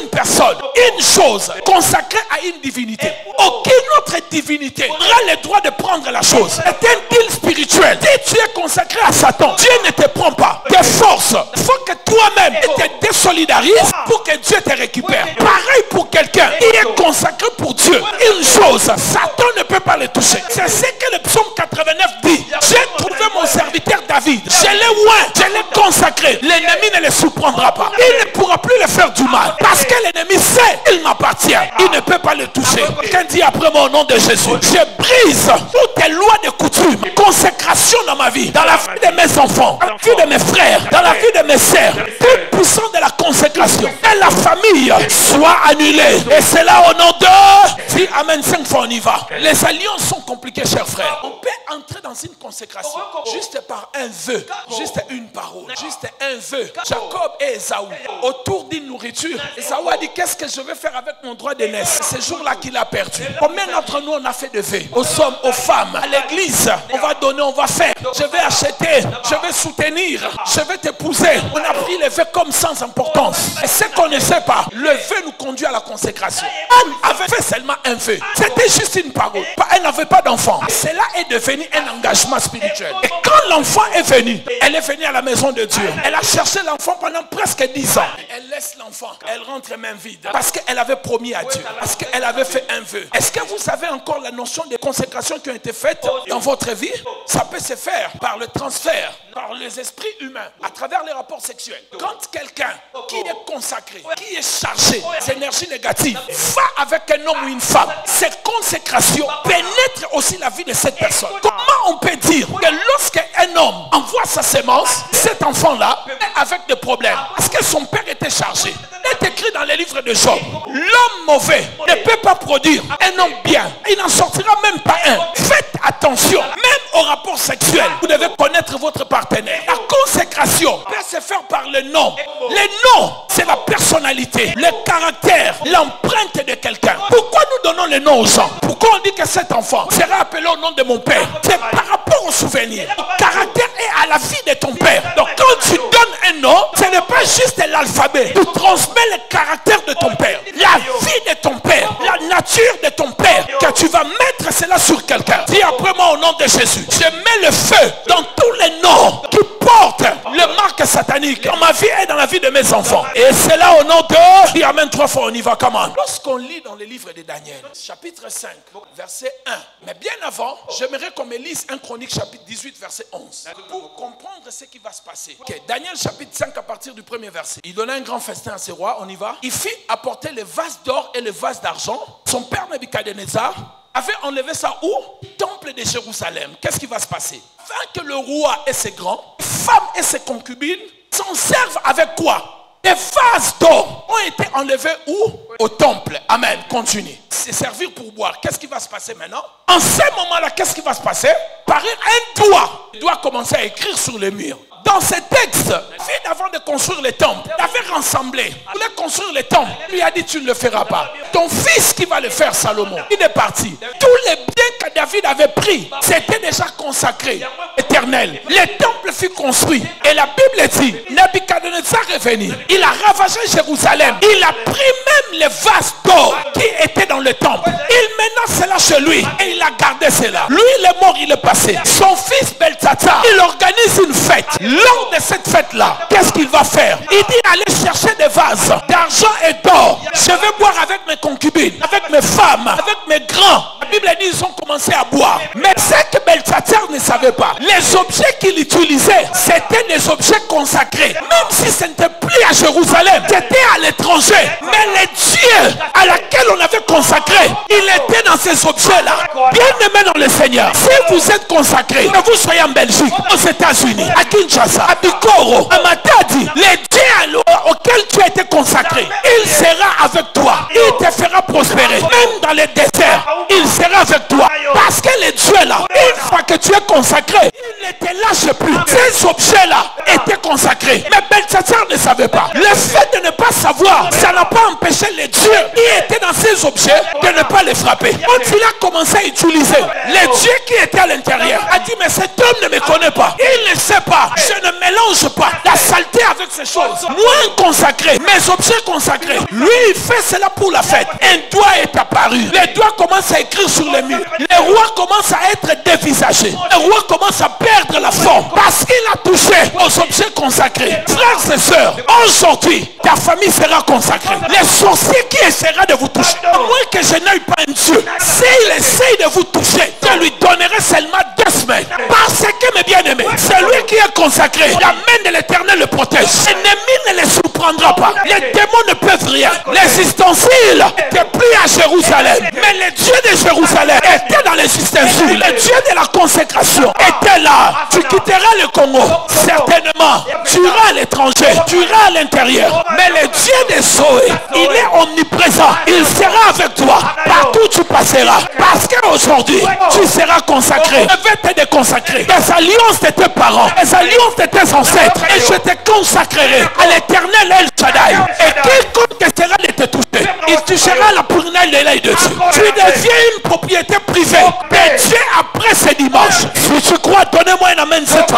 une personne, une chose consacrée à une divinité, aucune autre divinité aura le droit de prendre la chose. C'est un deal spirituel. Si tu es consacré à Satan, Dieu ne te prend pas. Tes forces, il faut que toi-même te désolidarises pour que Dieu te récupère. Pareil pour quelqu'un qui est consacré pour Dieu. Une chose, Satan ne peut pas le toucher. C'est ce que le psaume 89 dit. J'ai trouvé mon serviteur David. Je l'ai oint, je l'ai consacré. L'ennemi ne le surprendra pas. Il ne pourra plus le faire du mal. Parce que l'ennemi sait qu'il m'appartient. Il ne peut pas le toucher. Quelqu'un dit après moi au nom de Jésus. Je brise toutes les lois de coutume. Consécration dans ma vie. Dans la vie de mes enfants. Dans la vie de mes frères. Dans la vie de mes sœurs. Toute puissance de la consécration. Et la famille soit annulée. Et c'est là au nom de... Si amen 5 fois on y va. Les alliances sont compliquées, chers frères. On peut entrer dans une consécration juste par un vœu, juste une parole, juste un vœu. Jacob et Esaü, autour d'une nourriture, Esaü a dit qu'est-ce que je vais faire avec mon droit d'aînesse. Ce jour-là qu'il a perdu. Combien d'entre nous on a fait de vœux aux hommes, aux femmes, à l'église? On va donner, on va faire. Je vais acheter, je vais soutenir, je vais t'épouser. On a pris les vœux comme sans importance. Et ce qu'on ne sait pas, le vœu nous conduit à la consécration. Anne avait fait seulement un vœu. C'était juste une parole. Elle n'avait pas d'enfant. Cela est devenu un engagement spirituel. Et quand l'enfant est venu, elle est venue à la maison de Dieu. Elle a cherché l'enfant pendant presque 10 ans. Elle laisse l'enfant. Elle rentre main vide. Parce qu'elle avait promis à Dieu. Parce qu'elle avait fait un vœu. Est-ce que vous avez encore la notion des consécrations qui ont été faites dans votre vie? Ça peut se faire par le transfert, par les esprits humains, à travers les rapports sexuels. Quand quelqu'un qui est consacré, qui est chargé d'énergie négative, va avec un homme ou une femme, cette consécration pénètre aussi la vie de cette personne. Comment on peut dire que lorsqu'un homme envoie sa sémence, cet enfant-là est avec des problèmes? Parce que son père était chargé. Il est écrit dans les livres de Job. L'homme mauvais ne peut pas produire un homme bien. Il n'en sortira même pas un. Faites attention, même au rapport sexuel. Vous devez connaître votre partenaire. La consécration peut se faire par le nom. Le nom, c'est la personnalité, le caractère, l'empreinte de quelqu'un. Pourquoi nous donnons le nom aux gens? Pourquoi on dit que cet enfant sera appelé au nom de mon père? C'est par rapport au souvenir. Le caractère est à la vie de ton père. Donc quand tu donnes un nom, ce n'est pas juste l'alphabet. Tu transmets le caractère de ton père, la vie de ton père, la nature de ton père, que tu vas mettre cela sur quelqu'un. Dis après moi au nom de Jésus. Je mets le feu dans tous les noms qui portent le marque satanique dans ma vie et dans la vie de mes enfants. Et c'est là au nom de... Dis amen 3 fois, on y va, comment? Lorsqu'on lit dans le livre de Daniel, chapitre 5, verset 1. Mais bien avant, j'aimerais qu'on me lise 1 Chronique chapitre 18, verset 11. Pour comprendre ce qui va se passer. Okay. Daniel chapitre 5 à partir du premier verset. Il donnait un grand festin à ses rois, on y va. Il fit apporter les vases d'or et les vases d'argent. Son père Nebuchadnezzar avait enlevé ça où? Temple de Jérusalem. Qu'est-ce qui va se passer? Afin que le roi et ses grands, femmes et ses concubines s'en servent avec quoi? Les vases d'or ont été enlevés où? Au temple. Amen. Continue. C'est servir pour boire. Qu'est-ce qui va se passer maintenant? En ce moment-là, qu'est-ce qui va se passer? Parir un doigt. Il doit commencer à écrire sur les murs. Dans ce texte, vite avant de construire le temple, il avait rassemblé. Il voulait construire le temple. Il lui a dit, tu ne le feras pas. Ton fils qui va le faire, Salomon. Il est parti. Tous les biens que David avait pris, c'était déjà consacré, éternel. Le temple fut construit. Et la Bible dit, Nebuchadnezzar est venu. Il a ravagé Jérusalem. Il a pris même les vases d'or qui étaient dans le temple. Il menace cela chez lui. Et il a gardé cela. Lui, il est mort, il est passé. Son fils Beltsatsar, il organise une fête. Lors de cette fête-là, qu'est-ce qu'il va faire? Il dit allez chercher des vases d'argent et d'or. Je vais boire avec mes concubines, avec mes femmes, avec mes grands. La Bible dit ils ont commencé à boire. Mais ce que Beltsatsar ne savait pas, les objets qu'il utilisait, c'était des objets consacrés. Même si ce n'était plus à Jérusalem, c'était à l'étranger. Mais les dieux à laquelle on avait consacré, il était dans ces objets-là. Bien aimé dans le Seigneur, si vous êtes consacré, que vous soyez en Belgique, aux États-Unis, à Kinshasa, à Bikoro, à Matadi, les dieux auxquels tu as été consacré, il sera avec toi. Il te fera prospérer. Même dans les déserts, il sera avec toi. Parce que les dieux là, une fois que tu es consacré, il ne te lâche plus. Ces objets-là étaient consacrés. Mais Belteshazzar ne savait pas. Le fait de ne pas savoir, ça n'a pas empêché les dieux qui étaient dans ces objets de ne pas les frapper. Quand il a commencé à utiliser les dieux qui étaient à l'intérieur, a dit mais cet homme ne me connaît pas. Il ne sait pas. Je ne mélange pas la saleté avec ces choses. Moi consacré, mes objets consacrés. Lui il fait cela pour la fête. Un doigt est apparu. Les doigts commencent à écrire sur les murs. Les rois commencent à être dévisagés. Les rois commencent à perdre la forme parce qu'il a touché aux objets consacrés. Frères et sœurs, aujourd'hui ta famille sera consacrée. Les sorciers qui essaiera de vous toucher, à moins que je n'aille pas un Dieu, s'il essaye de vous toucher, je lui donnerai seulement 2 semaines. Parce que mes bien-aimés, celui qui est consacré, la main de l'Éternel le protège. L'ennemi ne les surprendra pas. Les démons ne peuvent rien. Les ustensiles étaient pris à Jérusalem. Mais le Dieu de Jérusalem était dans les ustensiles. Le Dieu de la consécration était là. Tu quitteras le Congo. Certainement, tu iras à l'étranger. Tu iras à l'intérieur. Mais le Dieu des Zoé, il est omniprésent. Il sera avec toi. Partout où tu passeras. Parce qu'aujourd'hui, tu seras consacré. Je vais te déconsacrer. Des alliances de tes parents. Des alliances de tes ancêtres. Et je te consacrerai à l'Éternel El Shaddai. Et quiconque essaiera de te toucher, il touchera la prunelle de l'œil de Dieu. Tu deviens une propriété privée de Dieu après ce dimanche. Si tu crois, donnez-moi un amen cette